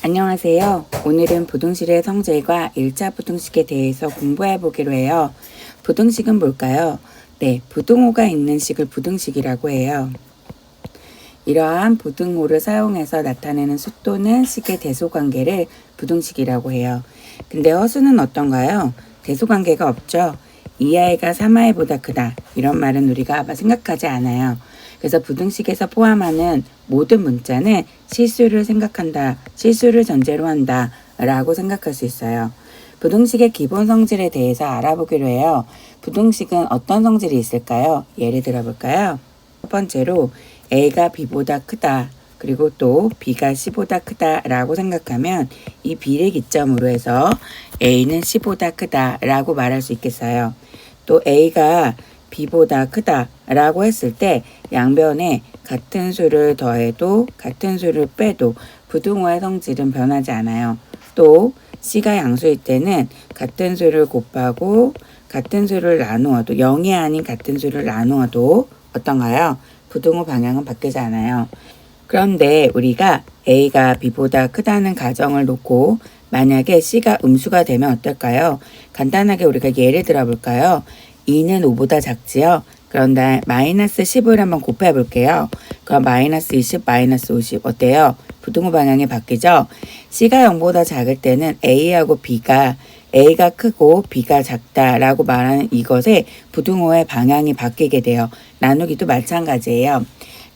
안녕하세요. 오늘은 부등식의 성질과 1차 부등식에 대해서 공부해 보기로 해요. 부등식은 뭘까요? 네, 부등호가 있는 식을 부등식이라고 해요. 이러한 부등호를 사용해서 나타내는 수 또는 식의 대소관계를 부등식이라고 해요. 근데 허수는 어떤가요? 대소관계가 없죠. 2아이가 3아이보다 크다. 이런 말은 우리가 아마 생각하지 않아요. 그래서 부등식에서 포함하는 모든 문자는 실수를 생각한다, 실수를 전제로 한다 라고 생각할 수 있어요. 부등식의 기본 성질에 대해서 알아보기로 해요. 부등식은 어떤 성질이 있을까요? 예를 들어 볼까요? 첫 번째로 A가 B보다 크다. 그리고 또 B가 C보다 크다 라고 생각하면 이 B를 기점으로 해서 A는 C보다 크다 라고 말할 수 있겠어요. 또 A가 B보다 크다 라고 했을 때 양변에 같은 수를 더해도 같은 수를 빼도 부등호의 성질은 변하지 않아요. 또 C가 양수일 때는 같은 수를 곱하고 같은 수를 나누어도 0이 아닌 같은 수를 나누어도 어떤가요? 부등호 방향은 바뀌지 않아요. 그런데 우리가 A가 B보다 크다는 가정을 놓고 만약에 C가 음수가 되면 어떨까요? 간단하게 우리가 예를 들어 볼까요? 2는 5보다 작지요? 그런데 마이너스 10을 한번 곱해 볼게요. 그럼 마이너스 20, 마이너스 50 어때요? 부등호 방향이 바뀌죠? C가 0보다 작을 때는 A하고 B가 크고 B가 작다라고 말하는 이것의 부등호의 방향이 바뀌게 돼요. 나누기도 마찬가지예요.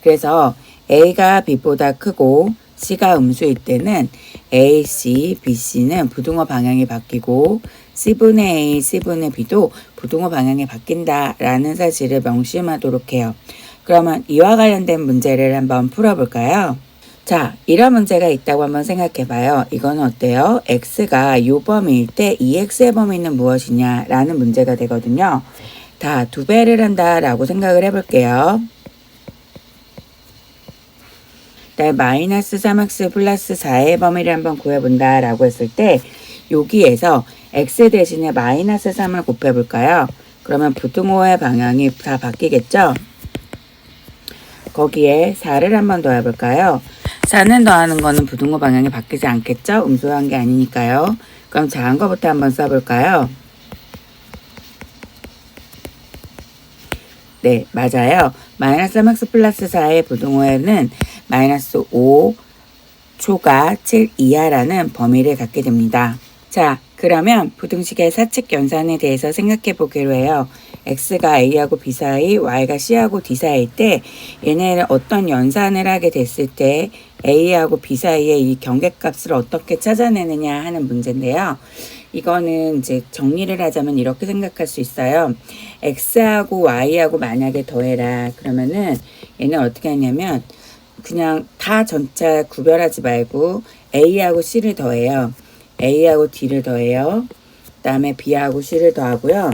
그래서 A가 B보다 크고 C가 음수일 때는 AC, BC는 부등호 방향이 바뀌고 C분의 A, C분의 B도 부등호 방향이 바뀐다라는 사실을 명심하도록 해요. 그러면 이와 관련된 문제를 한번 풀어볼까요? 자, 이런 문제가 있다고 한번 생각해봐요. 이거는 어때요? X가 요 범위일 때 2X의 범위는 무엇이냐 라는 문제가 되거든요. 다 2배를 한다라고 생각을 해볼게요. 마이너스 3x 플러스 4의 범위를 한번 구해본다 라고 했을 때 여기에서 x 대신에 마이너스 3을 곱해볼까요? 그러면 부등호의 방향이 다 바뀌겠죠? 거기에 4를 한번 더해볼까요? 4는 더하는 거는 부등호 방향이 바뀌지 않겠죠? 음수한 게 아니니까요. 그럼 작은 거부터 한번 써볼까요? 네, 맞아요. 마이너스 3x 플러스 4의 부등호에는 마이너스 5 초가 7 이하라는 범위를 갖게 됩니다. 자, 그러면 부등식의 사칙 연산에 대해서 생각해 보기로 해요. x가 a하고 b 사이, y가 c하고 d 사이일 때 얘네를 어떤 연산을 하게 됐을 때 a하고 b 사이의 이 경계값을 어떻게 찾아내느냐 하는 문제인데요. 이거는 이제 정리를 하자면 이렇게 생각할 수 있어요. x하고 y하고 만약에 더해라. 그러면은 얘는 어떻게 하냐면 그냥 다 전체 구별하지 말고 A하고 C를 더해요. A하고 D를 더해요. 그 다음에 B하고 C를 더하고요.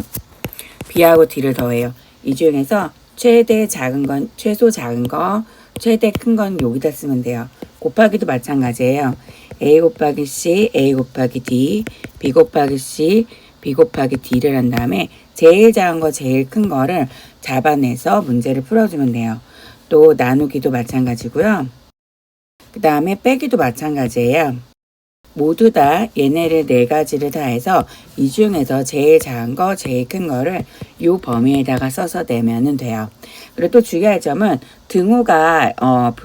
B하고 D를 더해요. 이 중에서 최대 작은 건, 최소 작은 거, 최대 큰 건 여기다 쓰면 돼요. 곱하기도 마찬가지예요. A 곱하기 C, A 곱하기 D, B 곱하기 C, B 곱하기 D를 한 다음에 제일 작은 거, 제일 큰 거를 잡아내서 문제를 풀어주면 돼요. 또 나누기도 마찬가지고요. 그 다음에 빼기도 마찬가지예요. 모두 다 얘네를 4가지를 다 해서 이 중에서 제일 작은 거, 제일 큰 거를 요 범위에다가 써서 내면은 돼요. 그리고 또 중요한 점은 등호가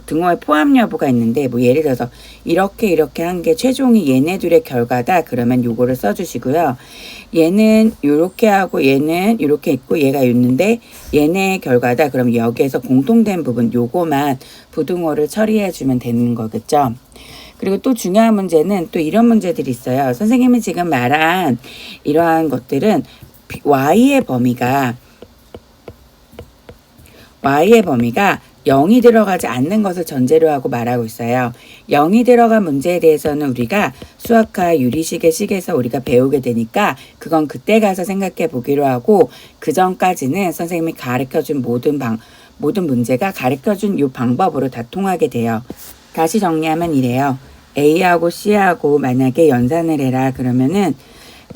등호의 포함 여부가 있는데 뭐 예를 들어서 이렇게 한 게 최종이 얘네 둘의 결과다 그러면 요거를 써주시고요. 얘는 요렇게 하고 얘는 요렇게 있고 얘가 있는데 얘네의 결과다 그럼 여기에서 공통된 부분 요거만 부등호를 처리해 주면 되는 거겠죠. 그리고 또 중요한 문제는 또 이런 문제들이 있어요. 선생님이 지금 말한 이러한 것들은 y의 범위가 0이 들어가지 않는 것을 전제로 하고 말하고 있어요. 0이 들어간 문제에 대해서는 우리가 수학과 유리식의 식에서 우리가 배우게 되니까 그건 그때 가서 생각해 보기로 하고 그 전까지는 선생님이 가르쳐준 모든 문제가 가르쳐준 이 방법으로 다 통하게 돼요. 다시 정리하면 이래요. A하고 C하고 만약에 연산을 해라 그러면은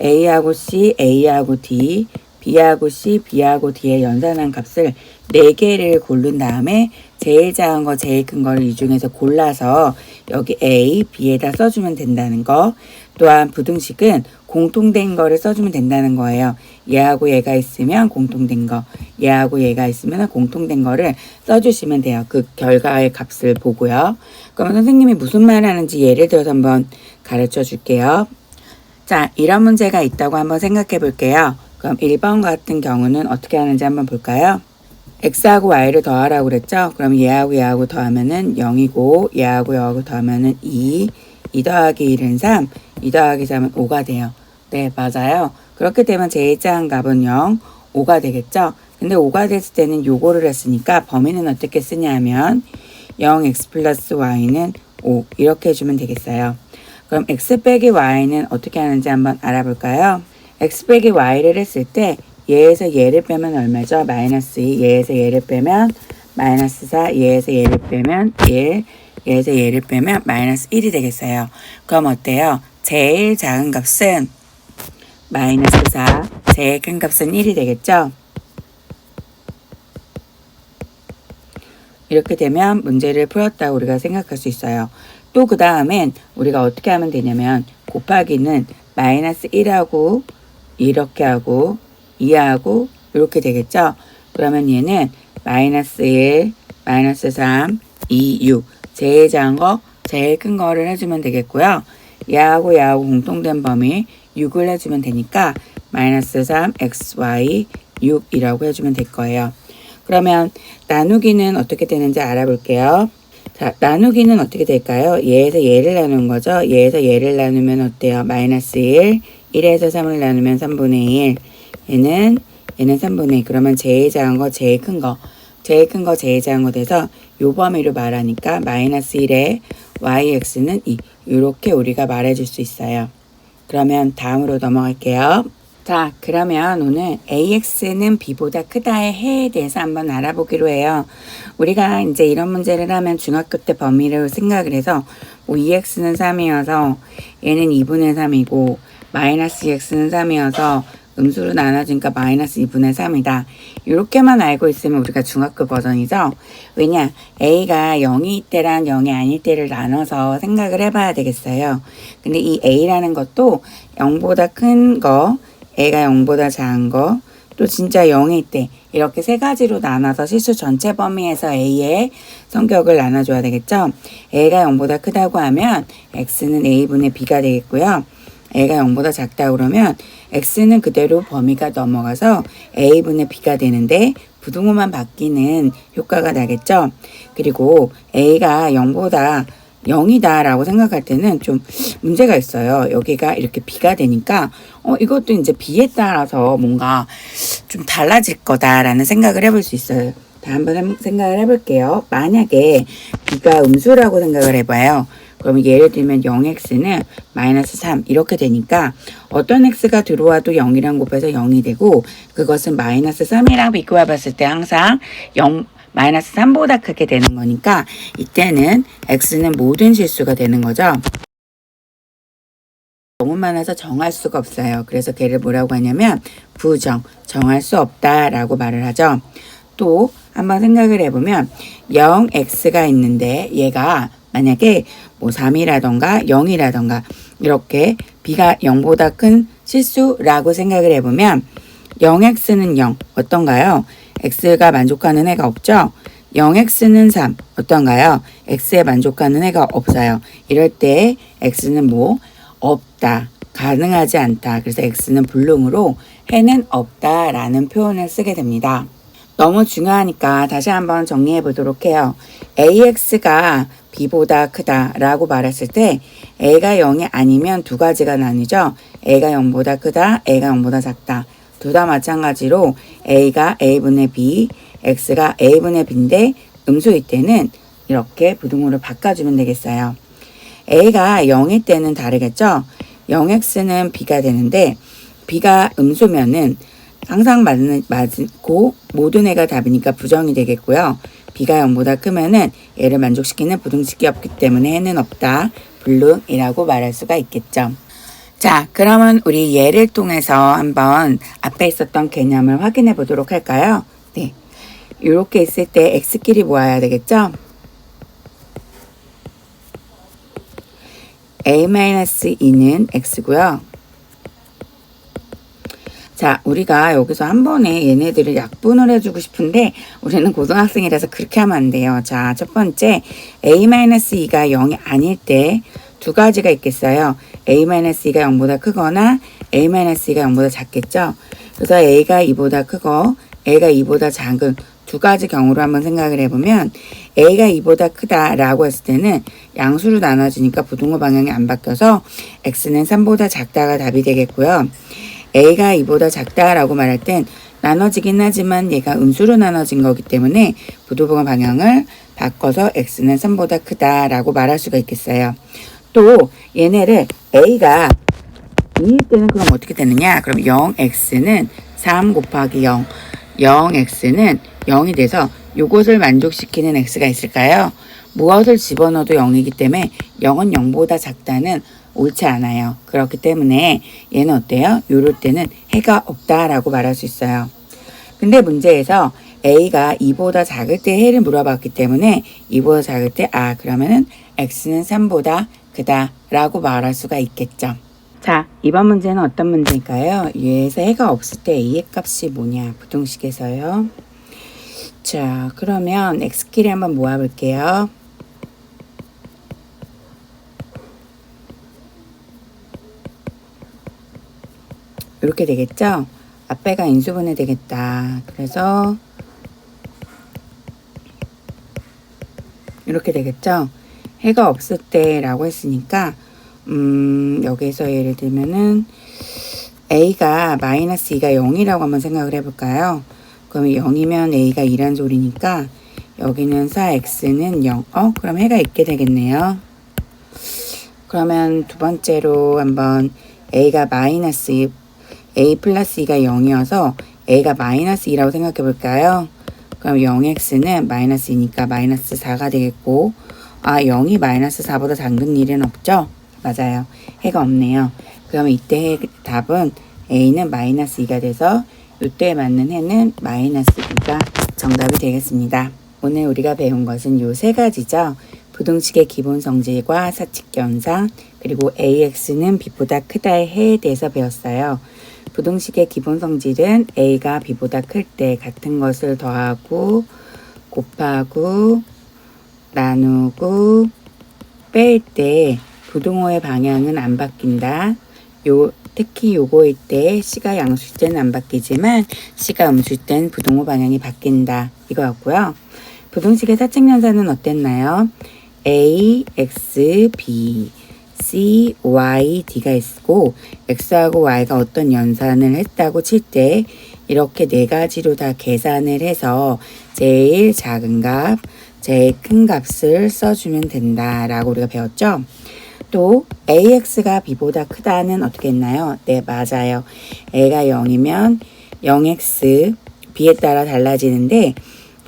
A하고 C, A하고 D, B하고 C, B하고 D의 연산한 값을 4개를 고른 다음에 제일 작은 거, 제일 큰 거를 이 중에서 골라서 여기 A, B에다 써주면 된다는 거. 또한 부등식은 공통된 거를 써주면 된다는 거예요. 얘하고 얘가 있으면 공통된 거, 얘하고 얘가 있으면 공통된 거를 써주시면 돼요. 그 결과의 값을 보고요. 그럼 선생님이 무슨 말 하는지 예를 들어서 한번 가르쳐 줄게요. 자, 이런 문제가 있다고 한번 생각해 볼게요. 그럼 1번 같은 경우는 어떻게 하는지 한번 볼까요? x하고 y를 더하라고 그랬죠? 그럼 얘하고 얘하고 더하면은 0이고 얘하고 얘하고 더하면은 2 더하기 1은 3 2 더하기 3은 5가 돼요. 네, 맞아요. 그렇게 되면 제일 작은 값은 0 5가 되겠죠? 근데 5가 됐을 때는 요거를 했으니까 범위는 어떻게 쓰냐면 0x 플러스 y는 5 이렇게 해주면 되겠어요. 그럼 x 빼기 y는 어떻게 하는지 한번 알아볼까요? x 빼기 y를 했을 때 얘에서 얘를 빼면 얼마죠? 마이너스 2. 얘에서 얘를 빼면 마이너스 4. 얘에서 얘를 빼면 1. 얘에서 얘를 빼면 마이너스 1이 되겠어요. 그럼 어때요? 제일 작은 값은 마이너스 4. 제일 큰 값은 1이 되겠죠? 이렇게 되면 문제를 풀었다고 우리가 생각할 수 있어요. 또 그 다음엔 우리가 어떻게 하면 되냐면 곱하기는 마이너스 1하고 이렇게 하고 2하고 이렇게 되겠죠. 그러면 얘는 마이너스 1, 마이너스 3, 2, 6 제일 작은 거, 제일 큰 거를 해주면 되겠고요. 얘하고 얘하고 공통된 범위 6을 해주면 되니까 마이너스 3, xy 6이라고 해주면 될 거예요. 그러면 나누기는 어떻게 되는지 알아볼게요. 자, 나누기는 어떻게 될까요? 얘에서 얘를 나누는 거죠. 얘에서 얘를 나누면 어때요? 마이너스 1, 1에서 3을 나누면 3분의 1. 얘는 3분의 2. 그러면 제일 작은 거, 제일 큰 거. 제일 큰 거, 제일 작은 거 돼서 요 범위로 말하니까 마이너스 1에 yx는 2. 이렇게 우리가 말해줄 수 있어요. 그러면 다음으로 넘어갈게요. 자, 그러면 오늘 AX는 B보다 크다의 해에 대해서 한번 알아보기로 해요. 우리가 이제 이런 문제를 하면 중학교 때 범위를 생각을 해서 뭐 2X는 3이어서 얘는 2분의 3이고 마이너스 X는 3이어서 음수로 나눠지니까 마이너스 2분의 3이다. 이렇게만 알고 있으면 우리가 중학교 버전이죠. 왜냐? A가 0일 때랑 0이 아닐 때를 나눠서 생각을 해봐야 되겠어요. 근데 이 A라는 것도 0보다 큰 거, A가 0보다 작은 거, 또 진짜 0일 때 이렇게 세 가지로 나눠서 실수 전체 범위에서 A의 성격을 나눠줘야 되겠죠. A가 0보다 크다고 하면 X는 A분의 B가 되겠고요. A가 0보다 작다 그러면 X는 그대로 범위가 넘어가서 A분의 B가 되는데 부등호만 바뀌는 효과가 나겠죠. 그리고 A가 0보다 0이다 라고 생각할 때는 좀 문제가 있어요. 여기가 이렇게 B가 되니까 이것도 이제 B에 따라서 뭔가 좀 달라질 거다라는 생각을 해볼 수 있어요. 다 한번 생각을 해볼게요. 만약에 B가 음수라고 생각을 해봐요. 그러면 예를 들면 0x는 마이너스 3 이렇게 되니까 어떤 x가 들어와도 0이랑 곱해서 0이 되고 그것은 마이너스 3이랑 비교해 봤을 때 항상 0 마이너스 3보다 크게 되는 거니까 이때는 x는 모든 실수가 되는 거죠. 너무 많아서 정할 수가 없어요. 그래서 걔를 뭐라고 하냐면 부정, 정할 수 없다라고 말을 하죠. 또 한번 생각을 해보면 0x가 있는데 얘가 만약에 뭐 3이라던가 0이라던가 이렇게 b가 0보다 큰 실수라고 생각을 해보면 0x는 0 어떤가요? x가 만족하는 애가 없죠? 0x는 3 어떤가요? x에 만족하는 애가 없어요. 이럴 때 x는 뭐? 없다. 가능하지 않다. 그래서 x는 불능으로 해는 없다라는 표현을 쓰게 됩니다. 너무 중요하니까 다시 한번 정리해 보도록 해요. AX가 B보다 크다라고 말했을 때 A가 0이 아니면 두 가지가 나뉘죠. A가 0보다 크다, A가 0보다 작다. 둘 다 마찬가지로 A가 A분의 B, X가 A분의 B인데 음수일 때는 이렇게 부등호를 바꿔주면 되겠어요. A가 0일 때는 다르겠죠. 0X는 B가 되는데 B가 음수면은 항상 맞고 모든 애가 답이니까 부정이 되겠고요. B가 0보다 크면은 얘를 만족시키는 부등식이 없기 때문에 해는 없다. 불능이라고 말할 수가 있겠죠. 자, 그러면 우리 예를 통해서 한번 앞에 있었던 개념을 확인해 보도록 할까요? 네. 이렇게 있을 때 x끼리 모아야 되겠죠? a-2는 x고요. 자, 우리가 여기서 한 번에 얘네들을 약분을 해주고 싶은데 우리는 고등학생이라서 그렇게 하면 안 돼요. 자, 첫 번째 a-2가 0이 아닐 때 두 가지가 있겠어요. a-2가 0보다 크거나 a-2가 0보다 작겠죠. 그래서 a가 2보다 크고 a가 2보다 작은 두 가지 경우로 한번 생각을 해보면 a가 2보다 크다라고 했을 때는 양수로 나눠지니까 부등호 방향이 안 바뀌어서 x는 3보다 작다가 답이 되겠고요. a가 2보다 작다라고 말할 땐 나눠지긴 하지만 얘가 음수로 나눠진 거기 때문에 부등호 방향을 바꿔서 x는 3보다 크다라고 말할 수가 있겠어요. 또 얘네를 a가 2일 때는 그럼 어떻게 되느냐? 그럼 0x는 3 곱하기 0, 0x는 0이 돼서 이것을 만족시키는 x가 있을까요? 무엇을 집어넣어도 0이기 때문에 0은 0보다 작다는 옳지 않아요. 그렇기 때문에 얘는 어때요? 요럴 때는 해가 없다라고 말할 수 있어요. 근데 문제에서 a가 2보다 작을 때 해를 물어봤기 때문에 2보다 작을 때 그러면은 x는 3보다 크다 라고 말할 수가 있겠죠. 자, 이번 문제는 어떤 문제일까요? 얘에서 해가 없을 때 a의 값이 뭐냐? 부등식에서요. 자, 그러면 x끼리 한번 모아볼게요. 이렇게 되겠죠? 앞에가 인수분해 되겠다. 그래서 이렇게 되겠죠? 해가 없을 때라고 했으니까 여기서 예를 들면은 a가 마이너스 2가 0이라고 한번 생각을 해볼까요? 그러면 0이면 a가 2란 소리니까 여기는 4x는 0. 그럼 해가 있게 되겠네요. 그러면 두 번째로 한번 a가 마이너스 a 플러스 2가 0이어서 a가 마이너스 2라고 생각해 볼까요? 그럼 0x는 마이너스 2니까 마이너스 4가 되겠고 0이 마이너스 4보다 작은 일은 없죠? 맞아요. 해가 없네요. 그러면 이때 답은 a는 마이너스 2가 돼서 이때 맞는 해는 마이너스 2가 정답이 되겠습니다. 오늘 우리가 배운 것은 요 세 가지죠. 부등식의 기본 성질과 사칙견상 그리고 ax는 b보다 크다의 해에 대해서 배웠어요. 부등식의 기본 성질은 a가 b보다 클 때 같은 것을 더하고 곱하고 나누고 뺄 때 부등호의 방향은 안 바뀐다. 특히 요거일 때 c가 양수일 때는 안 바뀌지만 c가 음수일 땐 부등호 방향이 바뀐다. 이거였고요. 부등식의 사칙연산은 어땠나요? a, x, b, c, y, d가 있고 x하고 y가 어떤 연산을 했다고 칠 때 이렇게 네 가지로 다 계산을 해서 제일 작은 값, 제일 큰 값을 써주면 된다라고 우리가 배웠죠. 또 ax가 b보다 크다는 어떻게 했나요? 네, 맞아요. a가 0이면 0x b에 따라 달라지는데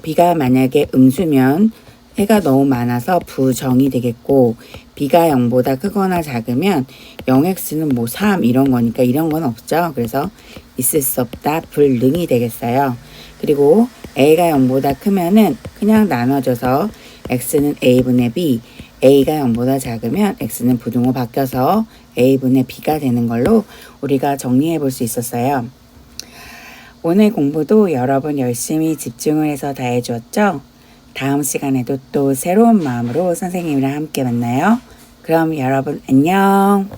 b가 만약에 음수면 해가 너무 많아서 부정이 되겠고 b가 0보다 크거나 작으면 0x는 뭐 3 이런 거니까 이런 건 없죠. 그래서 있을 수 없다. 불능이 되겠어요. 그리고 a가 0보다 크면은 그냥 나눠져서 x는 a분의 b, a가 0보다 작으면 x는 부등호 바뀌어서 a분의 b가 되는 걸로 우리가 정리해 볼 수 있었어요. 오늘 공부도 여러분 열심히 집중을 해서 다 해주었죠? 다음 시간에도 또 새로운 마음으로 선생님이랑 함께 만나요. 그럼 여러분 안녕.